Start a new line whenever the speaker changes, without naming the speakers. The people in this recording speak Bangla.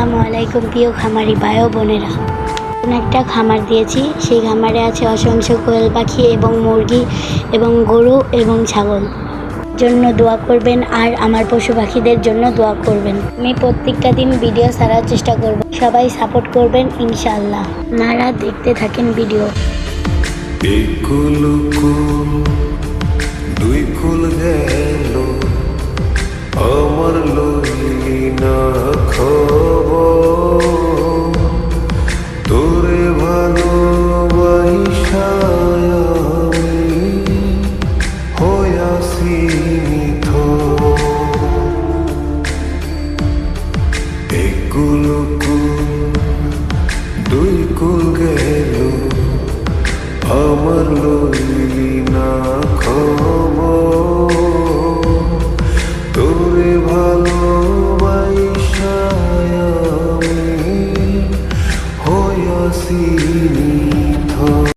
আসসালামু আলাইকুম প্রিয় খামারি ভাই ও বোনেরা। একটা খামার দিয়েছি, সেই খামারে আছে অসংখ্য কোয়েল পাখি এবং মুরগি এবং গরু এবং ছাগল। জন্য দোয়া করবেন আর আমার পশু পাখিদের জন্য দোয়া করবেন। আমি প্রত্যেকটা দিন ভিডিও ছাড়ার চেষ্টা করব, সবাই সাপোর্ট করবেন ইনশাআল্লাহ। আপনারা দেখতে থাকেন ভিডিও।
দুই কুল গেল আমার লইলি না খবর, তোরে ভালোবাসা আমি হইয়াছি নিথর। এক কুল দুই কুল গেল আমার লইলি না খবর, তোরে ভালোবাসা আমি হইয়াছি